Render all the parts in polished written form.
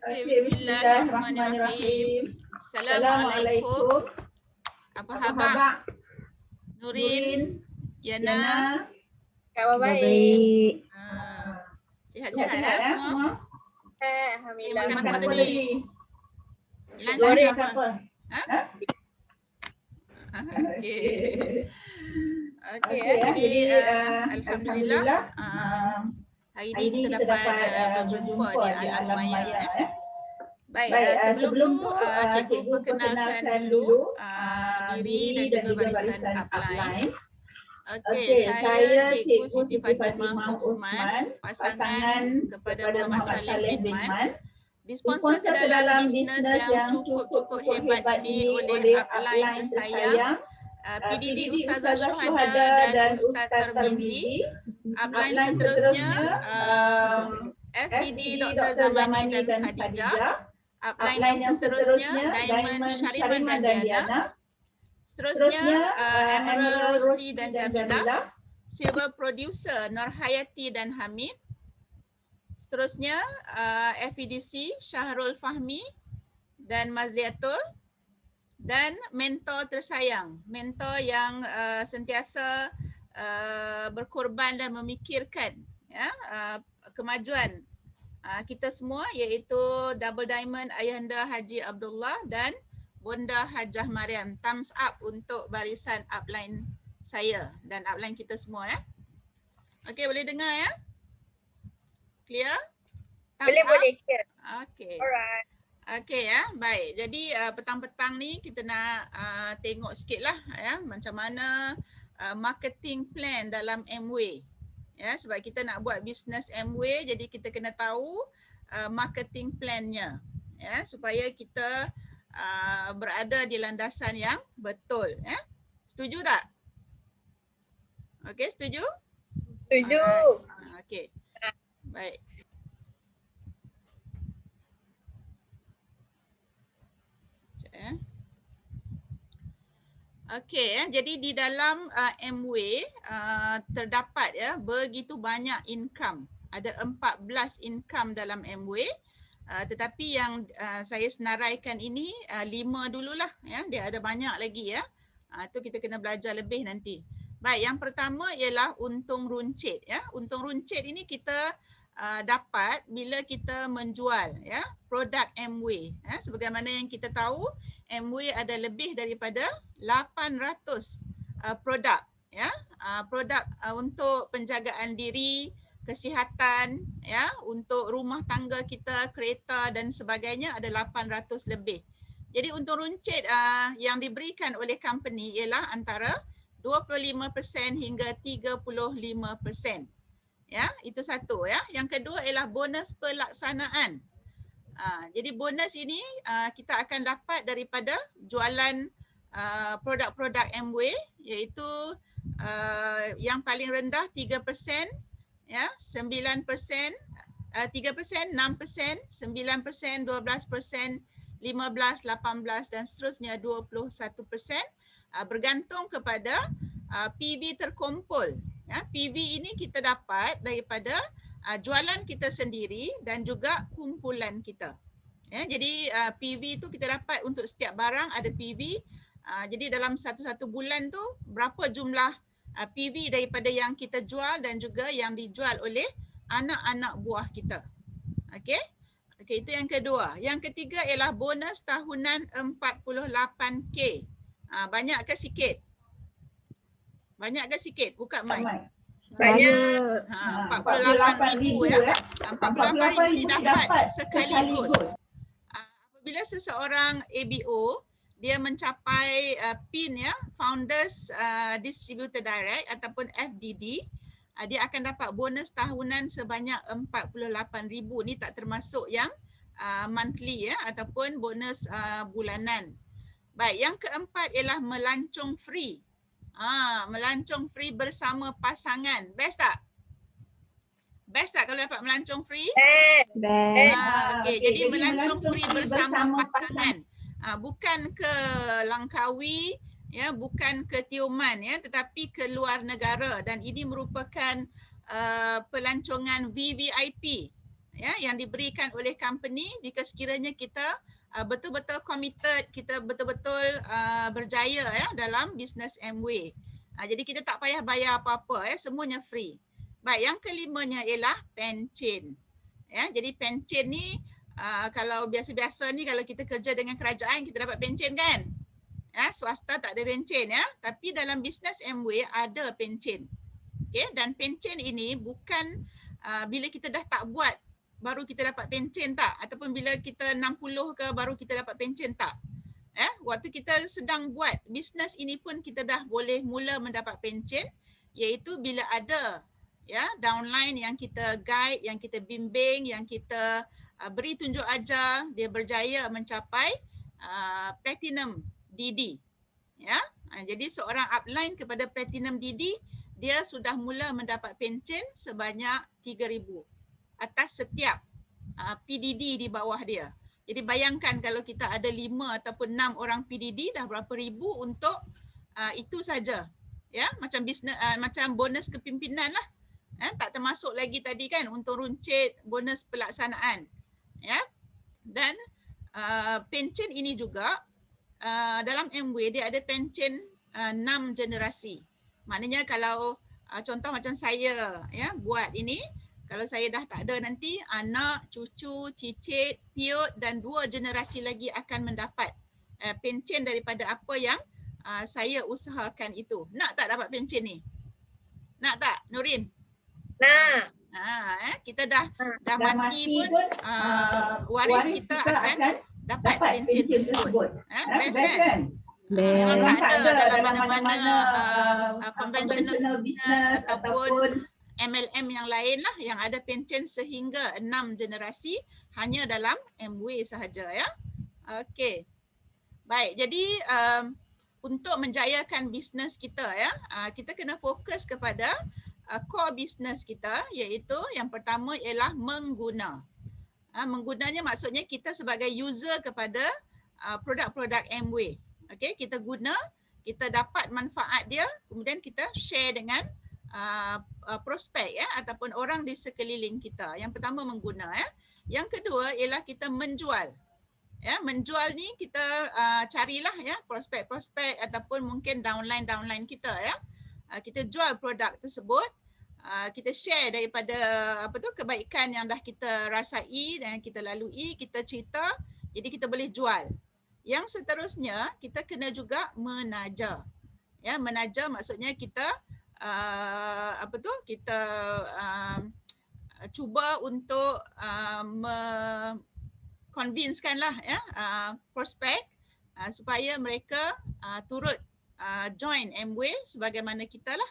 Okey, bismillahirrahmanirrahim. Assalamualaikum. Apa khabar? Nurin, Yana, Khabar baik. sihat-sihat ya semua? Alhamdulillah. Makan apa tadi? Lunch Goreng apa? Okey. Okey, jadi alhamdulillah hari ini kita dapat berjumpa di alam maya. Baik, sebelum tu cikgu perkenalkan dulu diri dan juga barisan upline. Okey, saya Cikgu Siti Fatimah Osman, pasangan kepada Muhammad Salim bin Man, disponsor ke dalam bisnes yang cukup hebat ini oleh upline tersayang PDD Ustazah Syuhada dan Ustaz Tarmizi. Upline seterusnya FDD Dr. Zamani dan Khadijah. Upline yang seterusnya Diamond Syariman dan Diana. Seterusnya Emerald Rosli dan Jamila. Silver Producer Nur Hayati dan Hamid. Seterusnya FEDC Syahrul Fahmi dan Mazliatul. Dan mentor tersayang, mentor yang sentiasa berkorban dan memikirkan ya, kemajuan kita semua, iaitu Double Diamond Ayahanda Haji Abdullah dan Bonda Hajah Mariam. Thumbs up untuk barisan upline saya dan upline kita semua ya. Okey, boleh dengar ya? Clear? Boleh clear. Okey. Alright. Okey ya, baik. Jadi petang-petang ni kita nak tengok sikit lah ya, macam mana marketing plan dalam Amway. Ya, sebab kita nak buat bisnes Amway, jadi kita kena tahu marketing plan-nya ya, supaya kita berada di landasan yang betul ya. Setuju tak? Okey, setuju? Setuju. Okey. Baik. Okey, jadi di dalam Amway terdapat ya begitu banyak income. Ada 14 income dalam Amway. Tetapi yang saya senaraikan ini 5 dululah ya. Dia ada banyak lagi ya. Itu kita kena belajar lebih nanti. Baik, yang pertama ialah untung runcit ya. Untung runcit ini kita dapat bila kita menjual ya produk Amway ya. Sebagaimana yang kita tahu, Amway ada lebih daripada 800 produk ya. Produk untuk penjagaan diri, kesihatan ya, untuk rumah tangga kita, kereta dan sebagainya, ada 800 lebih. Jadi untung runcit yang diberikan oleh company ialah antara 25% hingga 35%. Ya, itu satu ya. Yang kedua ialah bonus pelaksanaan. Jadi bonus ini kita akan dapat daripada jualan produk-produk Amway, iaitu yang paling rendah 3%, ya, 9%, 3%, 6%, 9%, 12%, 15%, 18% dan seterusnya 21%, bergantung kepada PV terkumpul. Ya, PV ini kita dapat daripada jualan kita sendiri dan juga kumpulan kita. Ya, jadi PV itu kita dapat untuk setiap barang ada PV. Jadi dalam satu bulan tu berapa jumlah PV daripada yang kita jual dan juga yang dijual oleh anak-anak buah kita. Okey? Okey, itu yang kedua. Yang ketiga ialah bonus tahunan 48K. Banyak ke sikit? Banyak ke sikit? Buka mic. Banyak. 48,000 ya. 48,000 didapat sekaligus. Apabila seseorang ABO dia mencapai PIN ya, Founders Distributor Direct ataupun FDD, dia akan dapat bonus tahunan sebanyak 48,000. Ni tak termasuk yang monthly ya ataupun bonus bulanan. Baik, yang keempat ialah melancong free. Melancong free bersama pasangan. Best tak? Best tak kalau dapat melancong free? Best. Okey, jadi melancong free bersama pasangan. Bukan ke Langkawi ya, bukan ke Tioman ya, tetapi ke luar negara, dan ini merupakan pelancongan VVIP ya yang diberikan oleh company jika sekiranya kita betul-betul committed, kita betul-betul berjaya ya dalam bisnes Amway. Jadi kita tak payah bayar apa-apa ya, semuanya free. Baik, yang kelimanya ialah pencen. Ya, jadi pencen ni kalau biasa-biasa ni kalau kita kerja dengan kerajaan kita dapat pencen kan? Ya, swasta tak ada pencen ya, tapi dalam bisnes Amway ada pencen. Okey, dan pencen ini bukan bila kita dah tak buat baru kita dapat pencen tak, ataupun bila kita 60 ke baru kita dapat pencen tak. Waktu kita sedang buat bisnes ini pun kita dah boleh mula mendapat pencen, iaitu bila ada ya downline yang kita guide, yang kita bimbing, yang kita beri tunjuk ajar, dia berjaya mencapai platinum DD. Ya, jadi seorang upline kepada platinum DD, dia sudah mula mendapat pencen sebanyak 3,000 atas setiap PDD di bawah dia. Jadi bayangkan kalau kita ada 5 ataupun 6 orang PDD, dah berapa ribu untuk itu saja. Ya, macam bisnes macam bonus kepimpinan lah. Tak termasuk lagi tadi kan untuk runcit bonus pelaksanaan. Ya. Dan pencen ini juga dalam Amway dia ada pencen 6 generasi. Maknanya kalau contoh macam saya ya buat ini, kalau saya dah tak ada nanti, anak, cucu, cicit, piut dan 2 generasi lagi akan mendapat pencen daripada apa yang saya usahakan itu. Nak tak dapat pencen ni? Nak tak, Nurin? Nak. Kita dah mati pun waris kita akan dapat pencen tersebut. Best kan? Memang tak ada dalam mana-mana conventional business ataupun MLM yang lain lah yang ada pencen sehingga 6 generasi hanya dalam Amway sahaja ya. Okey. Baik, jadi untuk menjayakan bisnes kita ya, kita kena fokus kepada core bisnes kita, iaitu yang pertama ialah mengguna. Menggunanya maksudnya kita sebagai user kepada produk-produk Amway. Okey, kita guna, kita dapat manfaat dia, kemudian kita share dengan prospek ya ataupun orang di sekeliling kita. Yang pertama mengguna ya. Yang kedua ialah kita menjual. Ya, menjual ni kita carilah ya prospek-prospek ataupun mungkin downline kita ya. Kita jual produk tersebut. Kita share daripada kebaikan yang dah kita rasai dan kita lalui, kita cerita, jadi kita boleh jual. Yang seterusnya kita kena juga menaja. Ya, menaja maksudnya kita kita cuba untuk convincekanlah ya prospek supaya mereka turut join Amway sebagaimana kita lah.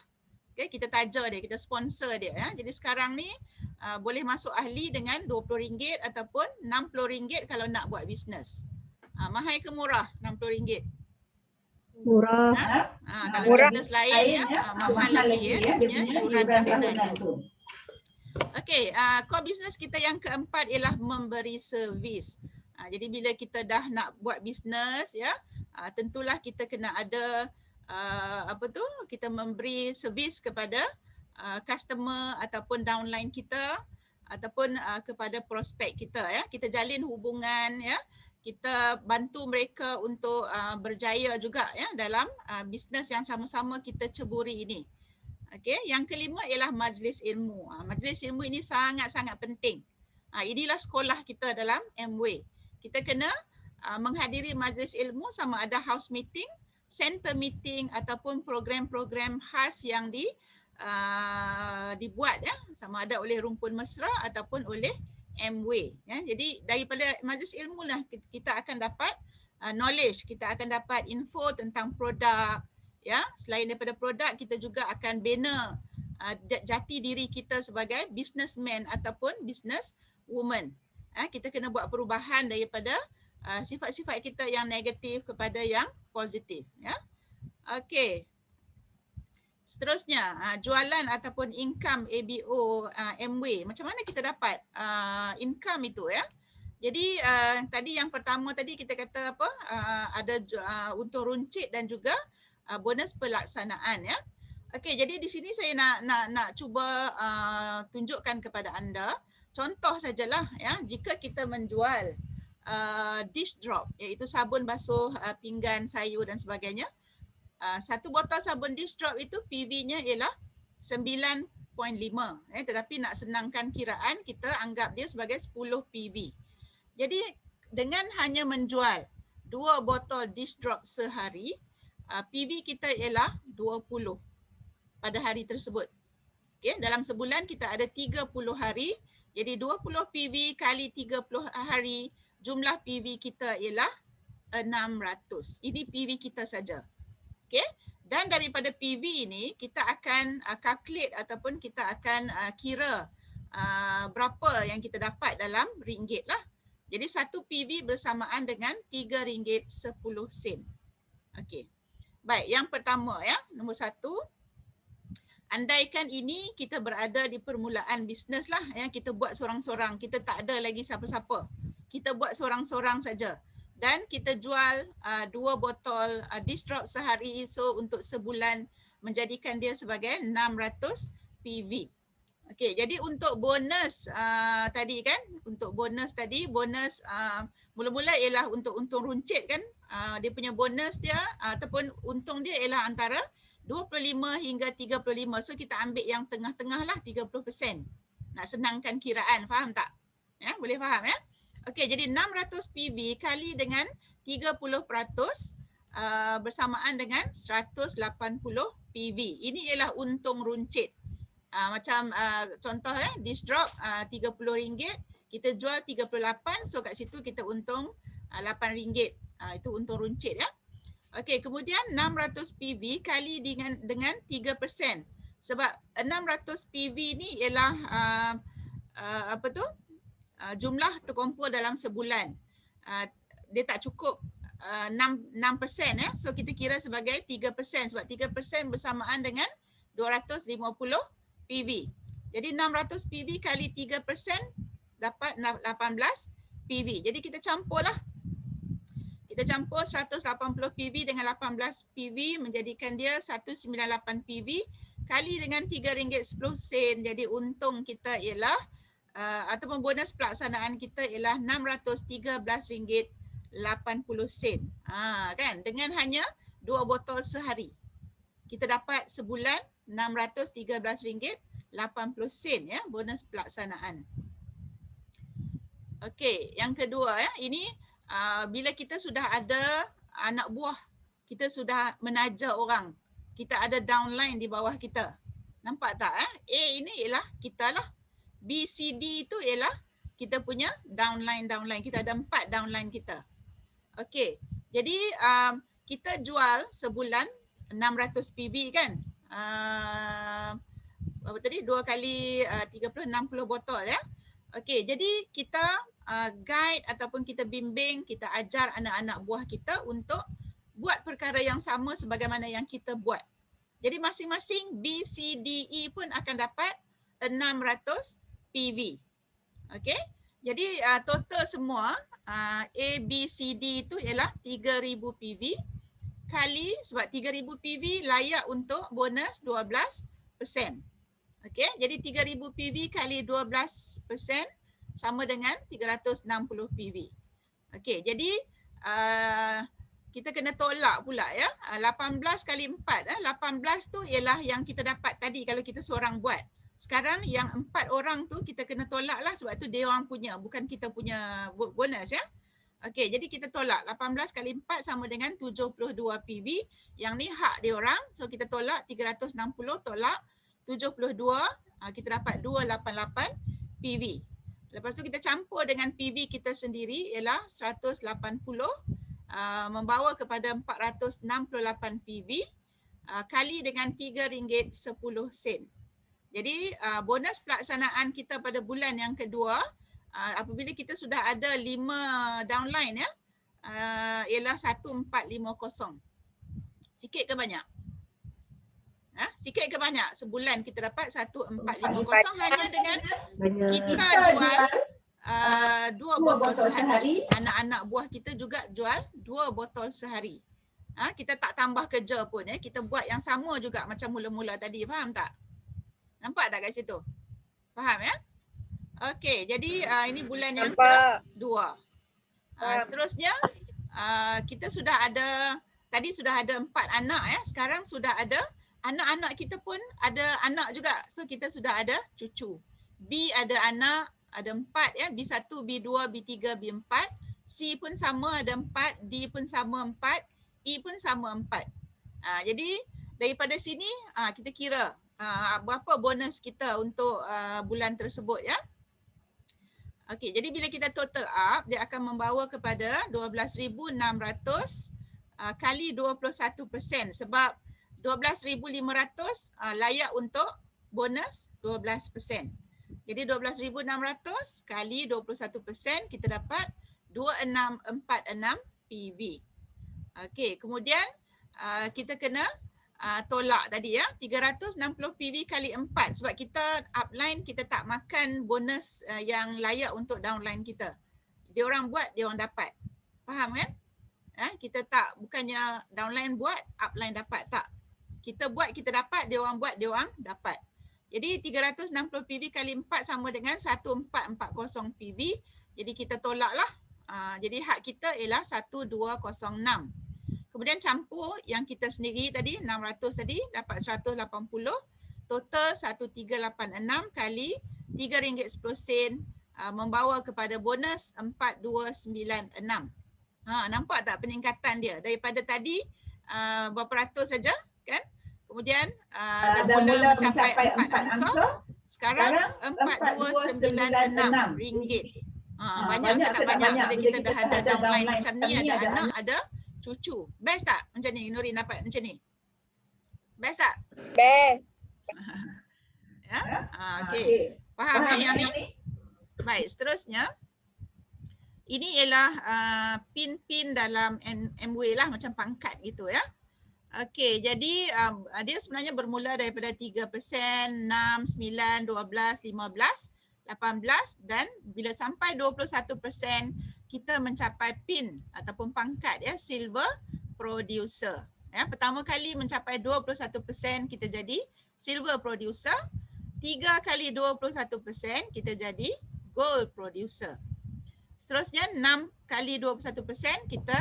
Okay, kita taja dia, kita sponsor dia ya. Jadi sekarang ni boleh masuk ahli dengan RM20 ataupun RM60 kalau nak buat bisnes. Mahal ke murah RM60? Murah. Kalau bisnes lain ya, mahal lagi ya, punya iuran tahunan tu. Okey, core bisnes kita yang keempat ialah memberi servis. Jadi bila kita dah nak buat bisnes ya, tentulah kita kena ada kita memberi servis kepada customer ataupun downline kita ataupun kepada prospek kita ya. Kita jalin hubungan ya. Kita bantu mereka untuk berjaya juga ya dalam bisnes yang sama-sama kita ceburi ini. Okey, yang kelima ialah majlis ilmu. Majlis ilmu ini sangat-sangat penting. Inilah sekolah kita dalam Amway. Kita kena menghadiri majlis ilmu sama ada house meeting, center meeting ataupun program-program khas yang dibuat ya, sama ada oleh Rumpun Mesra ataupun oleh Amway ya. Jadi daripada majlis ilmu lah kita akan dapat knowledge, kita akan dapat info tentang produk ya. Selain daripada produk, kita juga akan bina jati diri kita sebagai businessman ataupun business woman. Kita kena buat perubahan daripada sifat-sifat kita yang negatif kepada yang positif ya. Okey. Seterusnya, jualan ataupun income ABO Amway. Macam mana kita dapat income itu ya? Jadi tadi yang pertama tadi kita kata apa? Ada untung runcit dan juga bonus pelaksanaan ya. Okey, jadi di sini saya nak cuba tunjukkan kepada anda Contoh sajalah ya, jika kita menjual dish drop iaitu sabun basuh pinggan, sayur dan sebagainya. Satu botol sabun dish drop itu PV-nya ialah 9.5 tetapi nak senangkan kiraan kita anggap dia sebagai 10 PV. Jadi dengan hanya menjual 2 botol dish drop sehari, PV kita ialah 20 pada hari tersebut. Okay, dalam sebulan kita ada 30 hari. Jadi 20 PV kali 30 hari, jumlah PV kita ialah 600. Ini PV kita saja. Okay. Dan daripada PV ini kita akan calculate ataupun kita akan kira berapa yang kita dapat dalam ringgit lah. Jadi satu PV bersamaan dengan RM3.10. Okey. Baik, yang pertama ya, nombor 1. Andaikan ini kita berada di permulaan bisnes lah ya, kita buat sorang-sorang, kita tak ada lagi siapa-siapa. Kita buat sorang-sorang saja. Dan kita jual 2 botol dish drop sehari, so untuk sebulan menjadikan dia sebagai 600 PV. Okey, jadi untuk bonus tadi kan, untuk bonus tadi, bonus mula-mula ialah untuk untung runcit kan, dia punya bonus dia ataupun untung dia ialah antara 25 hingga 35. So kita ambil yang tengah-tengah lah, 30%. Nak senangkan kiraan, faham tak? Ya, boleh faham ya? Okey, jadi 600 PV kali dengan 30% bersamaan dengan 180 PV. Ini ialah untung runcit. Macam contoh dish drop RM30, kita jual 38, so kat situ kita untung RM8. Itu untung runcit ya. Okey, kemudian 600 PV kali dengan 3%. Sebab 600 PV ni ialah jumlah terkumpul dalam sebulan. Dia tak cukup 6% ya. So kita kira sebagai 3% sebab 3% bersamaan dengan 250 PV. Jadi 600 PV kali 3% dapat 18 PV. Jadi kita campurlah. Kita campur 180 PV dengan 18 PV menjadikan dia 198 PV kali dengan RM3.10. Jadi untung kita ialah ataupun bonus pelaksanaan kita ialah RM613.80. Kan? Dengan hanya 2 botol sehari. Kita dapat sebulan RM613.80 ya, bonus pelaksanaan. Okey, yang kedua ya, ini bila kita sudah ada anak buah, kita sudah menaja orang, kita ada downline di bawah kita. Nampak tak? A ini ialah kita lah. B, C, D itu ialah kita punya downline. Kita ada 4 downline kita. Okey, jadi kita jual sebulan 600 PV kan? Apa tadi? 2 kali 30, 60 botol ya. Okey, jadi kita guide ataupun kita bimbing, kita ajar anak-anak buah kita untuk buat perkara yang sama sebagaimana yang kita buat. Jadi masing-masing B, C, D, E pun akan dapat 600 PV. Okey, jadi total semua A, B, C, D itu ialah 3000 PV kali, sebab 3000 PV layak untuk bonus 12%. Okey, jadi 3000 PV kali 12% sama dengan 360 PV. Okey, jadi kita kena tolak pula ya. 18 kali 4, 18 tu ialah yang kita dapat tadi kalau kita seorang buat. Sekarang yang 4 orang tu kita kena tolak lah sebab tu dia orang punya, bukan kita punya bonus ya. Okey, jadi kita tolak 18 kali 4 sama dengan 72 PV. Yang ni hak dia orang. So kita tolak 360 tolak 72, kita dapat 288 PV. Lepas tu kita campur dengan PV kita sendiri ialah 180 membawa kepada 468 PV kali dengan RM3.10. Jadi bonus pelaksanaan kita pada bulan yang kedua apabila kita sudah ada 5 downline ya, ialah 1450. Sikit ke banyak? Sikit ke banyak? Sebulan kita dapat 1450 hanya dengan kita jual 2 botol sehari. Anak-anak buah kita juga jual 2 botol sehari. Kita tak tambah kerja pun ya. Kita buat yang sama juga macam mula-mula tadi. Faham tak? Nampak tak kat situ? Faham ya? Okey, jadi ini bulan yang Nampak. kedua. Faham. Seterusnya kita sudah ada, tadi sudah ada 4 anak ya. Sekarang sudah ada anak-anak kita pun ada anak juga. So kita sudah ada cucu. B ada anak, ada 4 ya. B1, B2, B3, B4. C pun sama ada 4, D pun sama 4, E pun sama 4. Jadi daripada sini kita kira berapa bonus kita untuk bulan tersebut ya. Okey, jadi bila kita total up, dia akan membawa kepada 12,600 kali 21%, sebab 12,500 layak untuk bonus 12%. Jadi 12,600 kali 21% kita dapat 2646 PV. Okey, kemudian kita kena tolak tadi ya, 360 PV kali 4 sebab kita upline kita tak makan bonus yang layak untuk downline kita. Dia orang buat, dia orang dapat. Faham kan? Kita tak, bukannya downline buat, upline dapat, tak. Kita buat, kita dapat, dia orang buat, dia orang dapat. Jadi 360 PV kali 4 sama dengan 1440 PV. Jadi kita tolaklah. Jadi hak kita ialah 1206. Kemudian campur yang kita sendiri tadi 600 tadi dapat 180, total 1386 kali RM3.10 membawa kepada bonus 4296. Nampak tak peningkatan dia daripada tadi berapa ratus saja kan? Kemudian dah mula mencapai 4 angka, sekarang 4296 ringgit. Banyak ke tak banyak bila kita dah ada downline macam ni, ada anak, ada cucu. Best tak macam ni Nurin dapat macam ni? Best tak? Best. Ya? Okey. Faham yang ni? Baik, seterusnya ini ialah pin-pin dalam MW lah, macam pangkat gitu ya. Okey, jadi dia sebenarnya bermula daripada 3%, 6, 9, 12, 15, 18 dan bila sampai 21% kita mencapai pin ataupun pangkat ya, silver producer. Ya, pertama kali mencapai 21% kita jadi silver producer. 3 kali 21% kita jadi gold producer. Seterusnya 6 kali 21% kita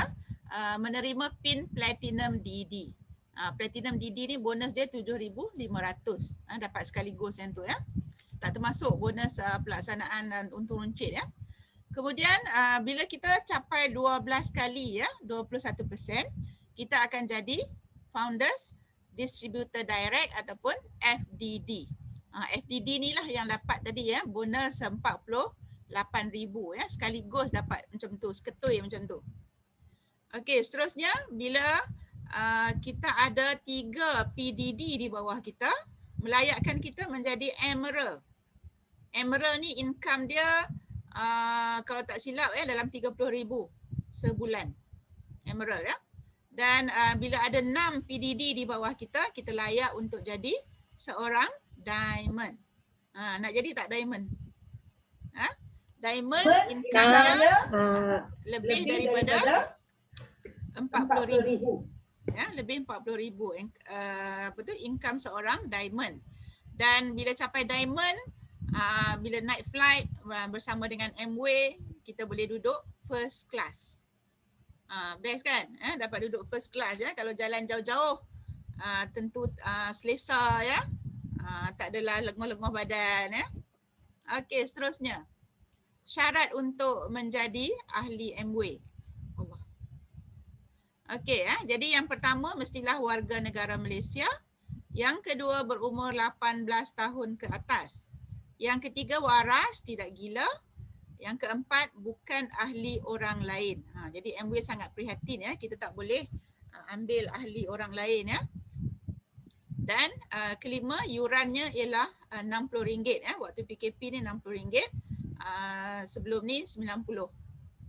menerima pin platinum DD. Platinum DD ni bonus dia 7,500. Dapat sekaligus yang tu ya. Tak termasuk bonus pelaksanaan dan untung runcit ya. Kemudian bila kita capai 12 kali ya, 21%, kita akan jadi Founders Distributor Direct ataupun FDD. FDD ni lah yang dapat tadi ya, bonus 48,000 ya, sekaligus dapat macam tu, seketui macam tu. Okey, seterusnya bila kita ada 3 PDD di bawah kita, melayakkan kita menjadi Emerald. Emerald ni income dia kalau tak silap dalam 30,000 sebulan. Emerald ya. Dan bila ada 6 PDD di bawah kita, kita layak untuk jadi seorang diamond. Nak jadi tak diamond? Diamond income-nya lebih daripada 40,000. Ya, lebih 40,000 income seorang diamond. Dan bila capai diamond, bila naik flight bersama dengan MW, kita boleh duduk first class. Best kan? Dapat duduk first class ya. Kalau jalan jauh-jauh tentu selesa ya. Tak adalah lenguh-lenguh badan ya. Okey, seterusnya. Syarat untuk menjadi ahli MW. Okey jadi yang pertama mestilah warga negara Malaysia. Yang kedua berumur 18 tahun ke atas. Yang ketiga waras, tidak gila. Yang keempat bukan ahli orang lain. Jadi MW sangat prihatin ya, kita tak boleh ambil ahli orang lain ya. Dan kelima yurannya ialah RM60 ya. Waktu PKP ni RM60. Sebelum ni 90.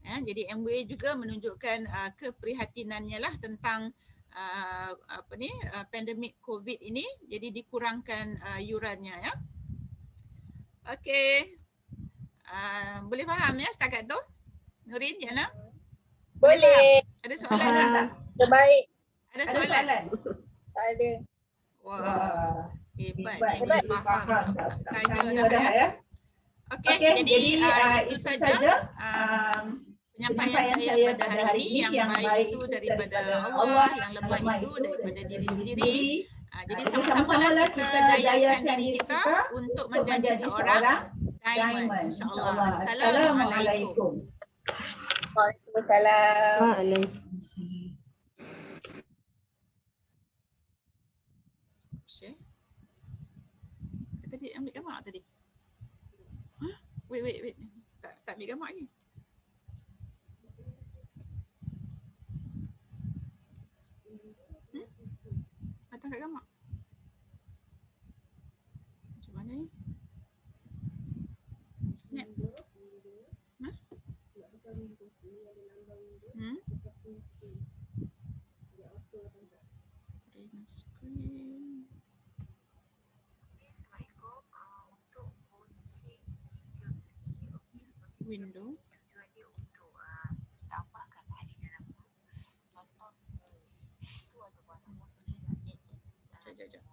Jadi MW juga menunjukkan keprihatinannya lah tentang pandemik COVID ini. Jadi dikurangkan yurannya ya. Okey. Boleh faham ya setakat tu? Nurin, Jana? Boleh. Ada soalan tak? Terbaik. Ada soalan? Tak ada. Wah, hebat ni boleh faham. Tanya dah ya. Okey, jadi itu saja penyampaian saya pada hari ini. Yang baik itu daripada Allah, yang lemah itu daripada diri sendiri. Jadi sama-samalah kita jayakan diri kita untuk menjadi seorang diamond, insya-Allah. Assalamualaikum. Waalaikumsalam. Waalaikumsalam. Share. Tadi ambil gambar tak tadi? Huh? Wait. Tak ambil gambar lagi. Datang kat gambar. Macam mana ni? Snap. Hah? Bring screen. Window. Sekejap.